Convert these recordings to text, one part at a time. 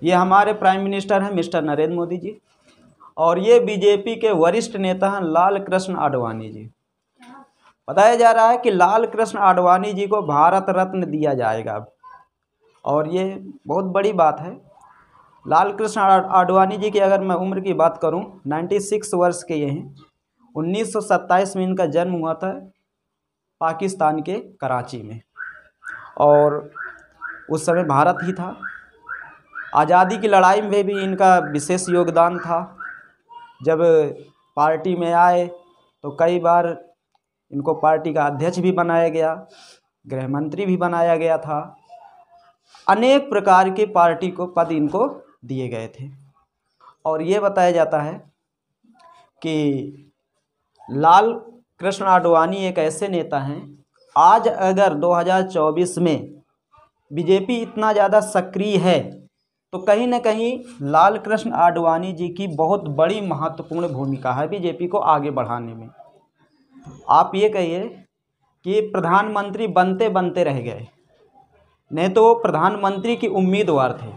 ये हमारे prime minister हैं मिस्टर नरेंद्र मोदी जी, और ये बीजेपी के वरिष्ठ नेता हैं लाल कृष्ण आडवाणी जी। बताया जा रहा है कि लाल कृष्ण आडवाणी जी को भारत रत्न दिया जाएगा अब, और ये बहुत बड़ी बात है। लाल कृष्ण आडवाणी जी की अगर मैं उम्र की बात करूं, 96 वर्ष के ये हैं। 1927 में इनका जन्म हुआ था पाकिस्तान के कराची में, और उस समय भारत ही था। आज़ादी की लड़ाई में भी इनका विशेष योगदान था। जब पार्टी में आए तो कई बार इनको पार्टी का अध्यक्ष भी बनाया गया, गृह मंत्री भी बनाया गया था। अनेक प्रकार के पार्टी को पद इनको दिए गए थे। और ये बताया जाता है कि लाल कृष्ण आडवाणी एक ऐसे नेता हैं, आज अगर 2024 में बीजेपी इतना ज़्यादा सक्रिय है तो कहीं ना कहीं लाल कृष्ण आडवाणी जी की बहुत बड़ी महत्वपूर्ण भूमिका है बीजेपी को आगे बढ़ाने में। आप ये कहिए कि प्रधानमंत्री बनते बनते रह गए, नहीं तो वो प्रधानमंत्री की उम्मीदवार थे,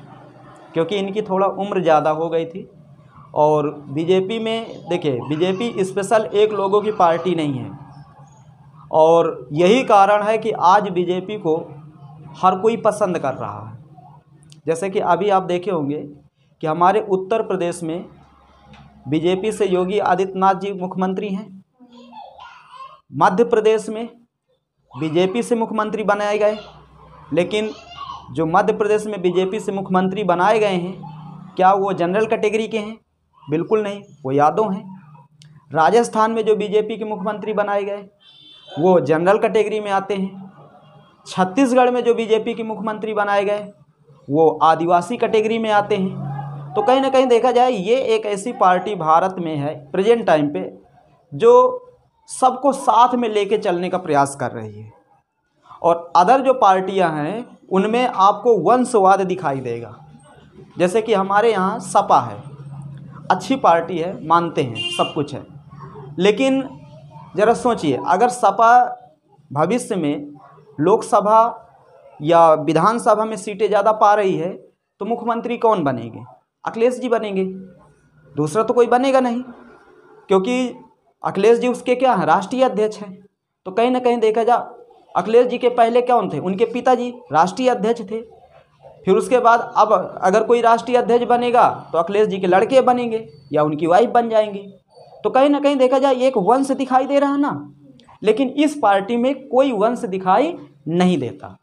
क्योंकि इनकी थोड़ा उम्र ज़्यादा हो गई थी। और बीजेपी में देखिए, बीजेपी स्पेशल एक लोगों की पार्टी नहीं है, और यही कारण है कि आज बीजेपी को हर कोई पसंद कर रहा है। जैसे कि अभी आप देखे होंगे कि हमारे उत्तर प्रदेश में बीजेपी से योगी आदित्यनाथ जी मुख्यमंत्री हैं, मध्य प्रदेश में बीजेपी से मुख्यमंत्री बनाए गए, लेकिन जो मध्य प्रदेश में बीजेपी से मुख्यमंत्री बनाए गए हैं, क्या वो जनरल कैटेगरी के हैं? बिल्कुल नहीं, वो यादव हैं। राजस्थान में जो बीजेपी के मुख्यमंत्री बनाए गए वो जनरल कैटेगरी में आते हैं। छत्तीसगढ़ में जो बीजेपी के मुख्यमंत्री बनाए गए वो आदिवासी कैटेगरी में आते हैं। तो कहीं ना कहीं देखा जाए ये एक ऐसी पार्टी भारत में है प्रेजेंट टाइम पे जो सबको साथ में लेके चलने का प्रयास कर रही है। और अदर जो पार्टियां हैं उनमें आपको वंशवाद दिखाई देगा। जैसे कि हमारे यहाँ सपा है, अच्छी पार्टी है, मानते हैं सब कुछ है, लेकिन ज़रा सोचिए, अगर सपा भविष्य में लोकसभा या विधानसभा में सीटें ज़्यादा पा रही है तो मुख्यमंत्री कौन बनेंगे? अखिलेश जी बनेंगे, दूसरा तो कोई बनेगा नहीं, क्योंकि अखिलेश जी उसके क्या हैं, राष्ट्रीय अध्यक्ष हैं। तो कहीं ना कहीं देखा जा, अखिलेश जी के पहले कौन थे? उनके पिताजी राष्ट्रीय अध्यक्ष थे। फिर उसके बाद अब अगर कोई राष्ट्रीय अध्यक्ष बनेगा तो अखिलेश जी के लड़के बनेंगे या उनकी वाइफ बन जाएंगी। तो कहीं ना कहीं देखा जाए एक वंश दिखाई दे रहा है ना, लेकिन इस पार्टी में कोई वंश दिखाई नहीं देता।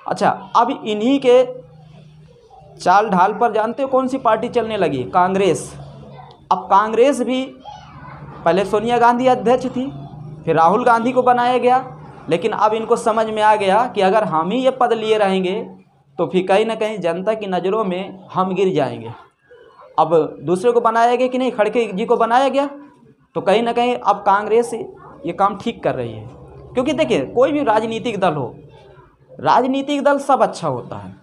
अच्छा, अब इन्हीं के चाल ढाल पर जानते हो कौन सी पार्टी चलने लगी? कांग्रेस। अब कांग्रेस भी पहले सोनिया गांधी अध्यक्ष थी, फिर राहुल गांधी को बनाया गया, लेकिन अब इनको समझ में आ गया कि अगर हम ही ये पद लिए रहेंगे तो फिर कहीं ना कहीं जनता की नज़रों में हम गिर जाएंगे। अब दूसरे को बनाया गया कि नहीं, खड़गे जी को बनाया गया, तो कहीं ना कहीं अब कांग्रेस ये काम ठीक कर रही है। क्योंकि देखिए, कोई भी राजनीतिक दल हो, राजनीतिक दल सब अच्छा होता है।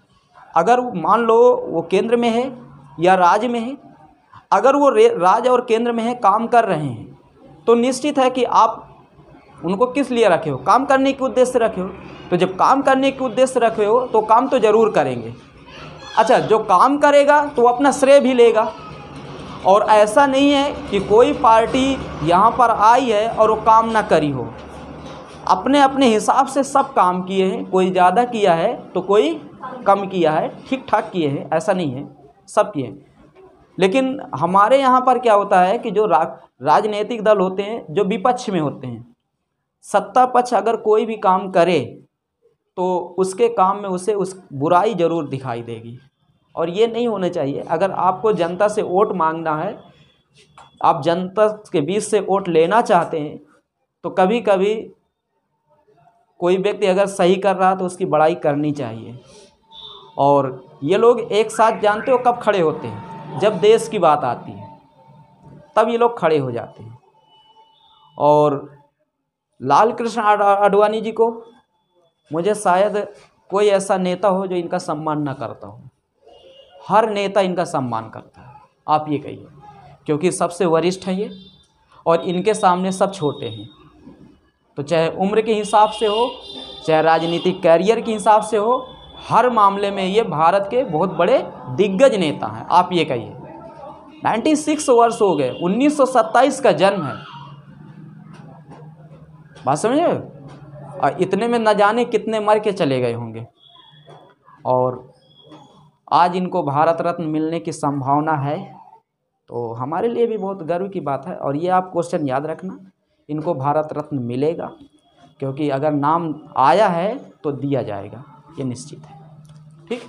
अगर मान लो वो केंद्र में है या राज्य में है, अगर वो राज्य और केंद्र में है, काम कर रहे हैं, तो निश्चित है कि आप उनको किस लिए रखे हो? काम करने के उद्देश्य से रखे हो। तो जब काम करने के उद्देश्य से रखे हो तो काम तो ज़रूर करेंगे। अच्छा, जो काम करेगा तो अपना श्रेय भी लेगा। और ऐसा नहीं है कि कोई पार्टी यहाँ पर आई है और वो काम ना करी हो। अपने अपने हिसाब से सब काम किए हैं, कोई ज़्यादा किया है तो कोई कम किया है, ठीक ठाक किए हैं, ऐसा नहीं है, सब किए हैं। लेकिन हमारे यहाँ पर क्या होता है कि जो राजनीतिक दल होते हैं जो विपक्ष में होते हैं, सत्ता पक्ष अगर कोई भी काम करे तो उसके काम में उसे उस बुराई ज़रूर दिखाई देगी, और ये नहीं होना चाहिए। अगर आपको जनता से वोट मांगना है, आप जनता के बीच से वोट लेना चाहते हैं, तो कभी कभी कोई व्यक्ति अगर सही कर रहा तो उसकी बड़ाई करनी चाहिए। और ये लोग एक साथ जानते हो कब खड़े होते हैं? जब देश की बात आती है तब ये लोग खड़े हो जाते हैं। और लाल कृष्ण आडवाणी जी को मुझे शायद कोई ऐसा नेता हो जो इनका सम्मान ना करता हो। हर नेता इनका सम्मान करता है, आप ये कहिए, क्योंकि सबसे वरिष्ठ हैं ये, और इनके सामने सब छोटे हैं। तो चाहे उम्र के हिसाब से हो, चाहे राजनीतिक कैरियर के हिसाब से हो, हर मामले में ये भारत के बहुत बड़े दिग्गज नेता हैं। आप ये कहिए 96 वर्ष हो गए, 1927 का जन्म है, बात समझे। और इतने में न जाने कितने मर के चले गए होंगे, और आज इनको भारत रत्न मिलने की संभावना है, तो हमारे लिए भी बहुत गर्व की बात है। और ये आप क्वेश्चन याद रखना, इनको भारत रत्न मिलेगा, क्योंकि अगर नाम आया है तो दिया जाएगा, ये निश्चित है। ठीक।